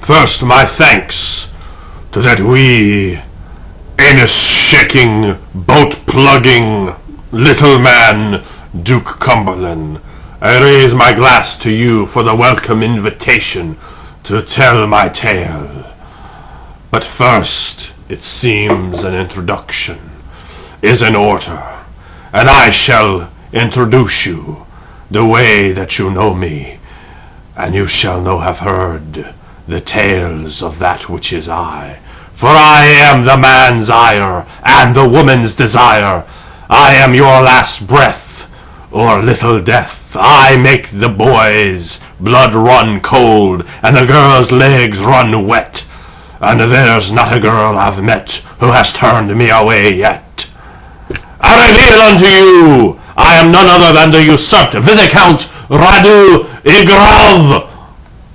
First, my thanks to that wee, anus-shaking, boat-plugging little man, Duke Cumberland. I raise my glass to you for the welcome invitation to tell my tale. But first, it seems an introduction is in order, and I shall introduce you the way that you know me, and you shall have heard the tales of that which is I. For I am the man's ire, and the woman's desire. I am your last breath, or little death. I make the boys' blood run cold, and the girls' legs run wet. And there's not a girl I've met who has turned me away yet. I reveal unto you, I am none other than the usurped Viscount Radu Egorov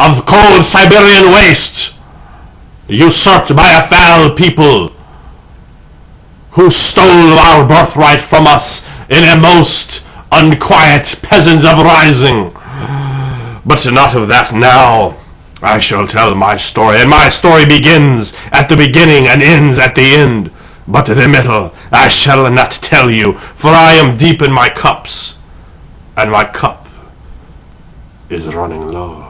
of cold Siberian waste, usurped by a foul people who stole our birthright from us in a most unquiet peasant uprising. But not of that now. I shall tell my story, and my story begins at the beginning and ends at the end. But the middle I shall not tell you, for I am deep in my cups, and my cup is running low.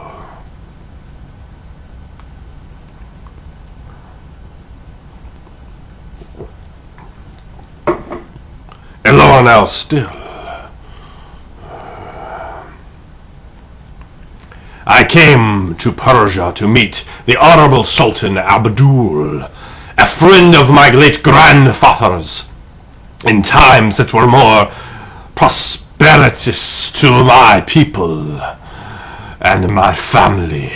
And lower now still. I came to Persia to meet the Honorable Sultan Abdul, a friend of my late grandfather's, in times that were more prosperous to my people and my family.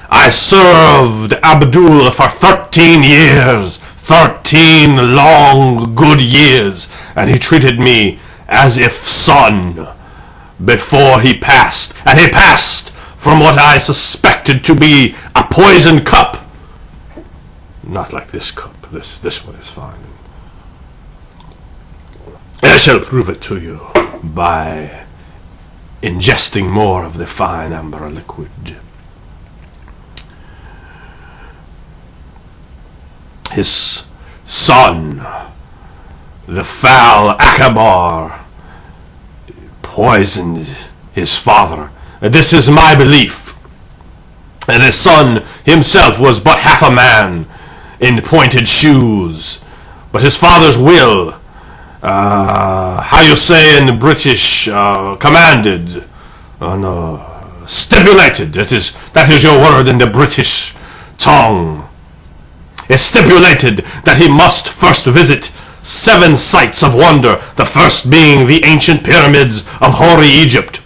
I served Abdul for 13 years, 13 long good years, and he treated me as if son before he passed, and he passed from what I suspected to be a poison cup. Not like this cup. This one is fine. And I shall prove it to you by ingesting more of the fine amber liquid. His son, the foul Acord, poisoned his father. This is my belief. And his son himself was but half a man in pointed shoes. But his father's will, how you say in British, commanded, stipulated, that is your word in the British tongue. It stipulated that he must first visit 7 sites of wonder, the first being the ancient pyramids of hoary Egypt.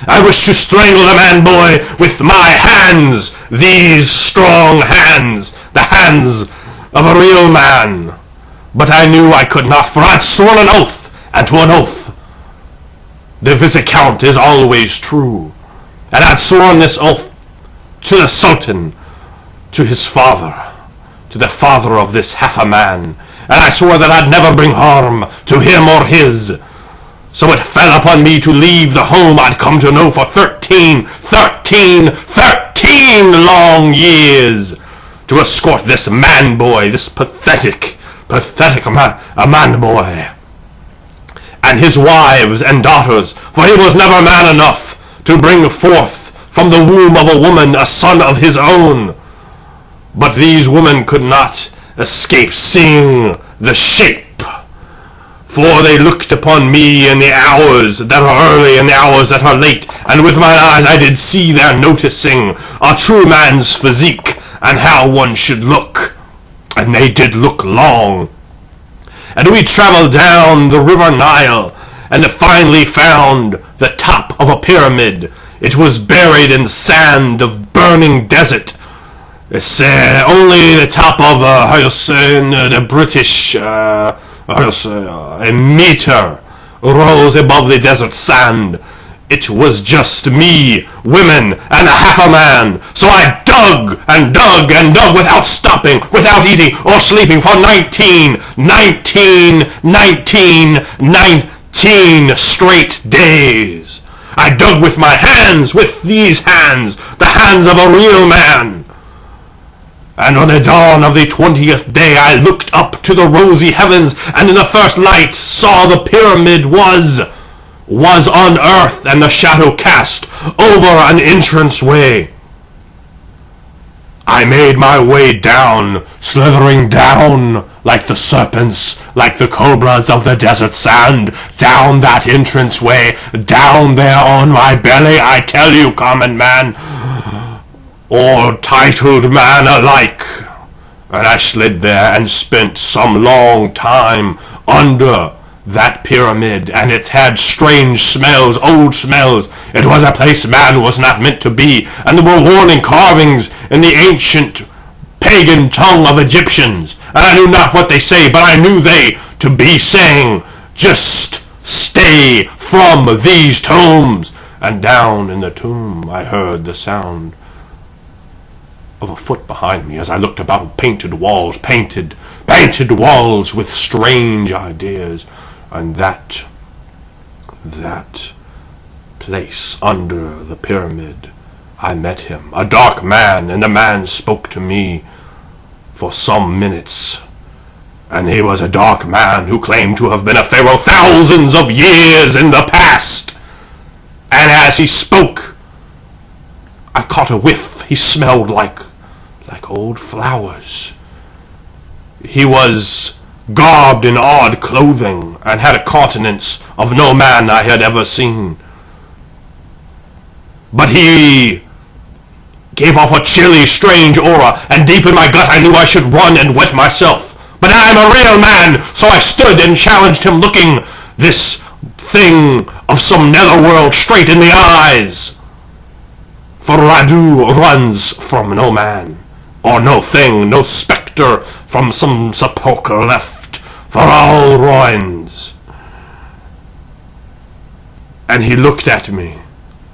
I wish to strangle the man-boy with my hands, these strong hands, the hands of a real man. But I knew I could not, for I'd sworn an oath, and to an oath the Viscount is always true. And I'd sworn this oath to the Sultan, to his father, to the father of this half-a-man, and I swore that I'd never bring harm to him or his. So it fell upon me to leave the home I'd come to know for 13 long years, to escort this man-boy, this pathetic man-boy, and his wives and daughters, for he was never man enough to bring forth from the womb of a woman a son of his own. But these women could not escape seeing the shape, for they looked upon me in the hours that are early and the hours that are late, and with mine eyes I did see their noticing a true man's physique, and how one should look, and they did look long. And we travelled down the river Nile, and finally found the top of a pyramid. It was buried in sand of burning desert. It's only the top of, the British, a meter rose above the desert sand. It was just me, women, and a half a man. So I dug and dug and dug without stopping, without eating or sleeping for 19 straight days. I dug with my hands, with these hands, the hands of a real man. And on the dawn of the 20th day I looked up to the rosy heavens, and in the first light saw the pyramid was on earth, and the shadow cast over an entrance way. I made my way down, slithering down like the serpents, like the cobras of the desert sand, down that entrance way, down there on my belly, I tell you, common man, or titled man alike. And I slid there and spent some long time under that pyramid, and it had strange smells, old smells. It was a place man was not meant to be, and there were warning carvings in the ancient pagan tongue of Egyptians, and I knew not what they say, but I knew they to be saying, just stay from these tombs. And down in the tomb I heard the sound of a foot behind me as I looked about. Painted walls, painted walls with strange ideas. And that place under the pyramid, I met him, a dark man, and the man spoke to me for some minutes. And he was a dark man who claimed to have been a pharaoh thousands of years in the past. And as he spoke, I caught a whiff. He smelled like old flowers. He was garbed in odd clothing, and had a countenance of no man I had ever seen. But he gave off a chilly, strange aura, and deep in my gut I knew I should run and wet myself. But I am a real man, so I stood and challenged him, looking this thing of some netherworld straight in the eyes. For Radu runs from no man, or no thing, no spectre from some sepulchre left for all ruins. And he looked at me,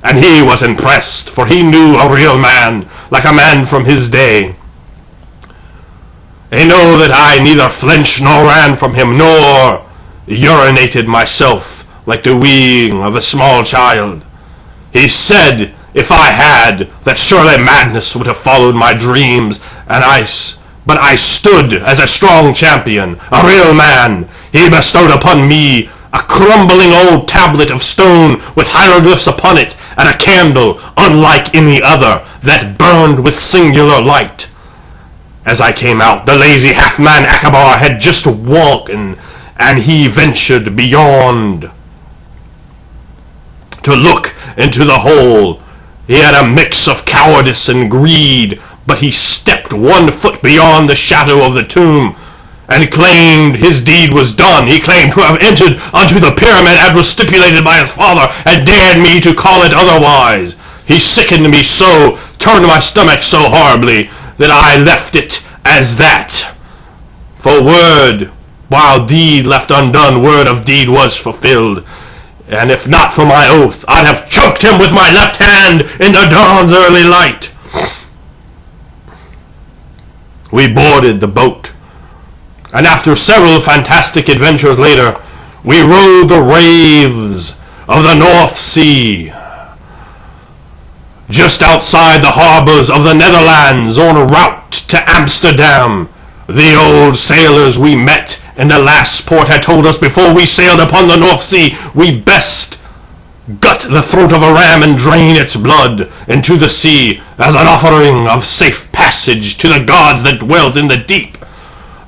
and he was impressed, for he knew a real man, like a man from his day. He knew that I neither flinched nor ran from him, nor urinated myself like the weeing of a small child. He said, if I had, that surely madness would have followed my dreams, but I stood as a strong champion, a real man. He bestowed upon me a crumbling old tablet of stone with hieroglyphs upon it, and a candle unlike any other that burned with singular light. As I came out, the lazy half-man Acord had just walked, and he ventured beyond to look into the hole. He had a mix of cowardice and greed, but he stepped 1 foot beyond the shadow of the tomb, and claimed his deed was done. He claimed to have entered unto the pyramid as was stipulated by his father, and dared me to call it otherwise. He sickened me so, turned my stomach so horribly, that I left it as that. For word, while deed left undone, word of deed was fulfilled. And if not for my oath, I'd have choked him with my left hand in the dawn's early light. We boarded the boat, and after several fantastic adventures later, we rode the waves of the North Sea, just outside the harbors of the Netherlands, en route to Amsterdam. The old sailors we met in the last port had told us before we sailed upon the North Sea we best gut the throat of a ram and drain its blood into the sea as an offering of safe passage to the gods that dwelt in the deep.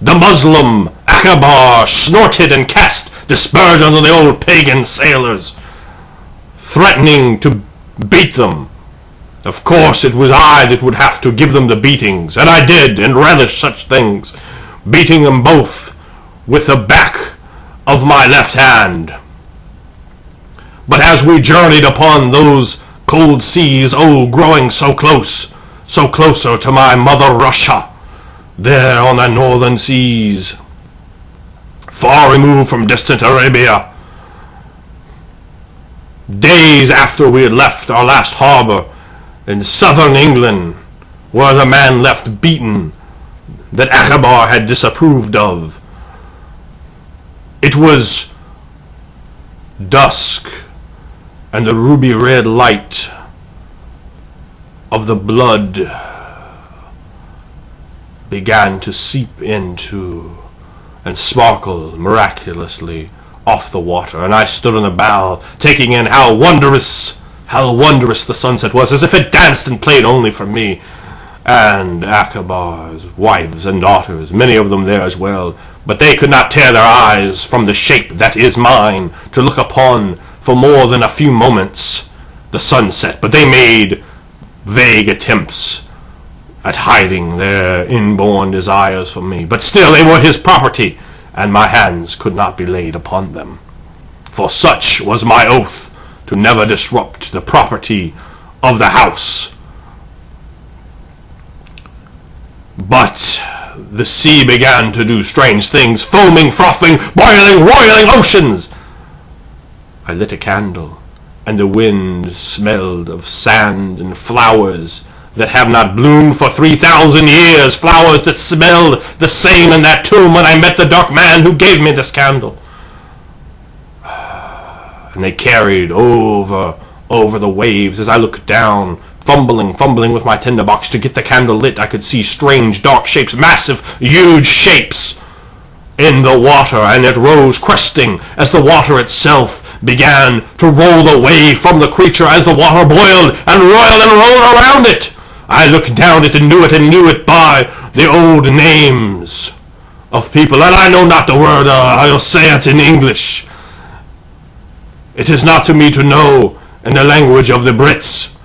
The Muslim Acord snorted and cast dispersions on the old pagan sailors, threatening to beat them. Of course, it was I that would have to give them the beatings, and I did, and relished such things, beating them both with the back of my left hand. But as we journeyed upon those cold seas, growing so closer to my mother Russia, there on the northern seas, far removed from distant Arabia, days after we had left our last harbor in southern England, where the man left beaten that Acord had disapproved of. It was dusk, and the ruby red light of the blood began to seep into and sparkle miraculously off the water, and I stood on the bow, taking in how wondrous the sunset was, as if it danced and played only for me, and Acabar's wives and daughters, many of them there as well, but they could not tear their eyes from the shape that is mine, to look upon for more than a few moments the sunset, but they made vague attempts at hiding their inborn desires from me, but still they were his property, and my hands could not be laid upon them. For such was my oath, to never disrupt the property of the house. But the sea began to do strange things, foaming, frothing, boiling, roiling oceans. I lit a candle, and the wind smelled of sand and flowers that have not bloomed for 3,000 years, flowers that smelled the same in that tomb when I met the dark man who gave me this candle. And they carried over the waves. As I looked down, fumbling with my tinderbox to get the candle lit, I could see strange dark shapes, massive, huge shapes in the water, and it rose cresting as the water itself began to roll away from the creature as the water boiled and rolled around it. I looked down it and knew it by the old names of people, and I know not the word, I'll say it in English. It is not to me to know in the language of the Brits,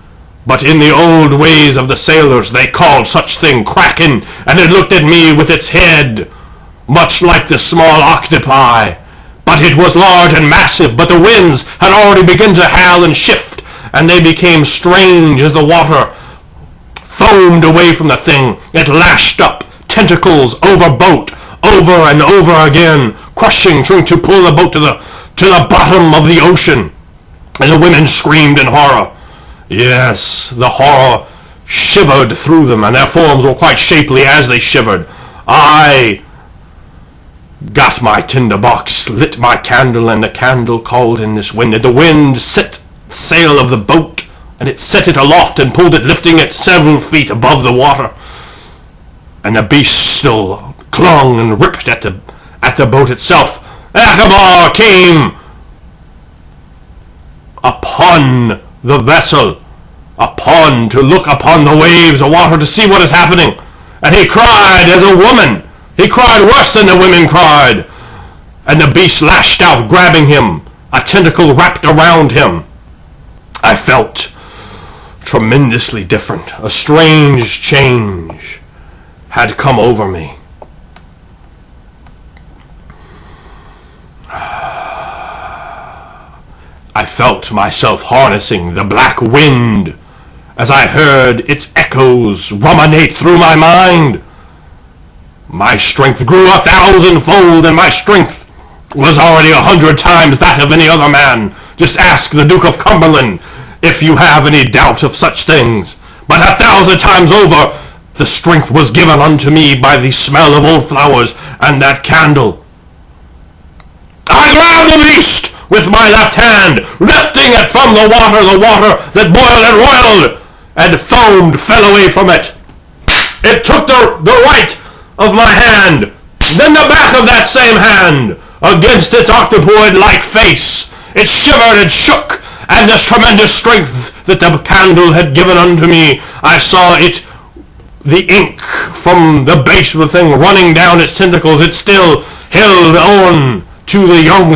but in the old ways of the sailors they called such thing kraken, and it looked at me with its head, much like the small octopi, but it was large and massive, but the winds had already begun to howl and shift, and they became strange as the water foamed away from the thing. It lashed up, tentacles over boat, over and over again, crushing, trying to pull the boat to the bottom of the ocean. And the women screamed in horror. Yes, the horror shivered through them, and their forms were quite shapely as they shivered. I got my tinderbox, lit my candle, and the candle called in this wind, and the wind set the sail of the boat, and it set it aloft and pulled it, lifting it several feet above the water. And the beast still clung and ripped at the boat itself. Acabar came upon the vessel, to look upon the waves of water, to see what is happening. And he cried as a woman. He cried worse than the women cried. And the beast lashed out, grabbing him. A tentacle wrapped around him. I felt tremendously different. A strange change had come over me. I felt myself harnessing the black wind as I heard its echoes ruminate through my mind. My strength grew 1,000-fold, and my strength was already 100 times that of any other man. Just ask the Duke of Cumberland if you have any doubt of such things. But 1,000 times over, the strength was given unto me by the smell of old flowers and that candle. I grabbed the beast with my left hand, lifting it from the water that boiled and roiled, and foamed fell away from it. It took the right of my hand, then the back of that same hand, against its octopoid-like face. It shivered and shook, and this tremendous strength that the candle had given unto me, I saw it, the ink from the base of the thing running down its tentacles. It still held on to the young